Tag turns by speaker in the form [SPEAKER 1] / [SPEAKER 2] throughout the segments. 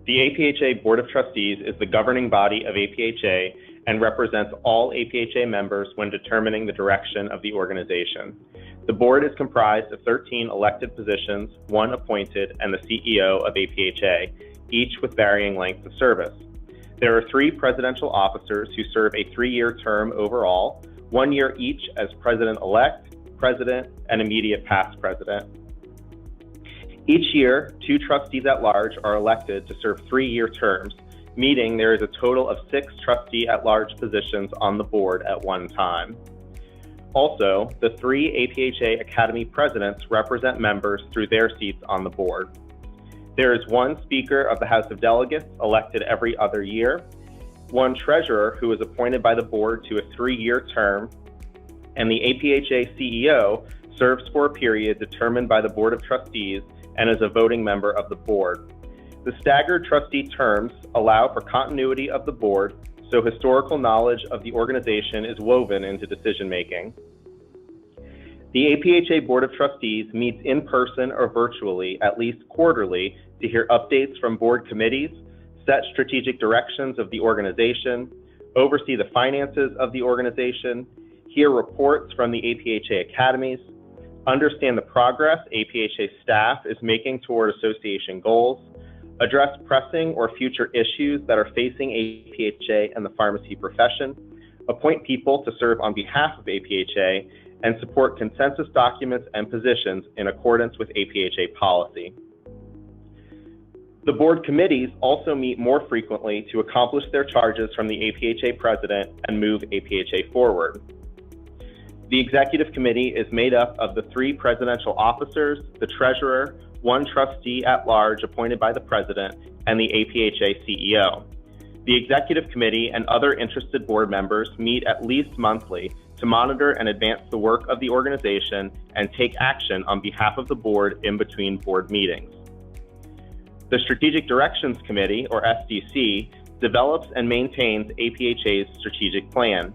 [SPEAKER 1] The APhA Board of Trustees is the governing body of APhA and represents all APhA members when determining the direction of the organization. The board is comprised of 13 elected positions, 1 appointed, and the CEO of APhA, each with varying lengths of service. There are 3 presidential officers who serve a 3-year term overall, 1 year each as president-elect, president, and immediate past president. Each year, 2 trustees at large are elected to serve 3-year terms, meaning there is a total of 6 trustee at large positions on the board at one time. Also, the 3 APhA Academy presidents represent members through their seats on the board. There is 1 Speaker of the House of Delegates elected every other year, 1 treasurer who is appointed by the board to a 3-year term, and the APhA CEO serves for a period determined by the Board of Trustees and is a voting member of the board. The staggered trustee terms allow for continuity of the board, so historical knowledge of the organization is woven into decision-making. The APhA Board of Trustees meets in person or virtually at least quarterly to hear updates from board committees, set strategic directions of the organization, oversee the finances of the organization, hear reports from the APhA academies, understand the progress APhA staff is making toward association goals, address pressing or future issues that are facing APhA and the pharmacy profession, appoint people to serve on behalf of APhA, and support consensus documents and positions in accordance with APhA policy. The board committees also meet more frequently to accomplish their charges from the APhA president and move APhA forward. The executive committee is made up of the 3 presidential officers, the treasurer, 1 trustee at large appointed by the president, and the APhA CEO. The executive committee and other interested board members meet at least monthly to monitor and advance the work of the organization and take action on behalf of the board in between board meetings. The Strategic Directions Committee, or SDC, develops and maintains APhA's strategic plan.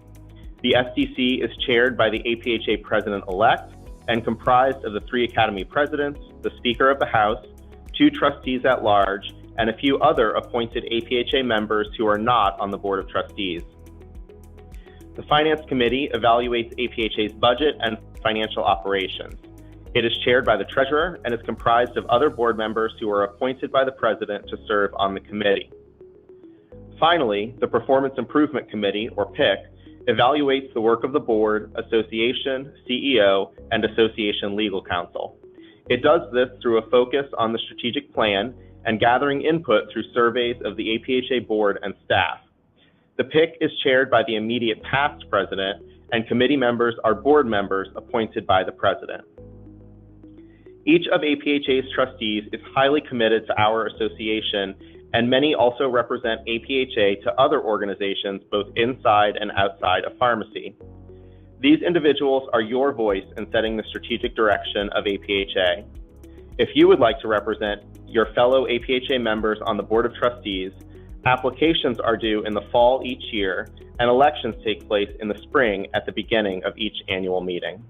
[SPEAKER 1] The SDC is chaired by the APhA president-elect and comprised of the 3 academy presidents, the Speaker of the House, 2 trustees at large, and a few other appointed APhA members who are not on the Board of Trustees. The Finance Committee evaluates APhA's budget and financial operations. It is chaired by the treasurer and is comprised of other board members who are appointed by the president to serve on the committee. Finally, the Performance Improvement Committee, or PIC, evaluates the work of the board, association, CEO, and association legal counsel. It does this through a focus on the strategic plan and gathering input through surveys of the APhA board and staff. The PIC is chaired by the immediate past president, and committee members are board members appointed by the president. Each of APhA's trustees is highly committed to our association, and many also represent APhA to other organizations both inside and outside of pharmacy. These individuals are your voice in setting the strategic direction of APhA. If you would like to represent your fellow APhA members on the Board of Trustees, applications are due in the fall each year, and elections take place in the spring at the beginning of each annual meeting.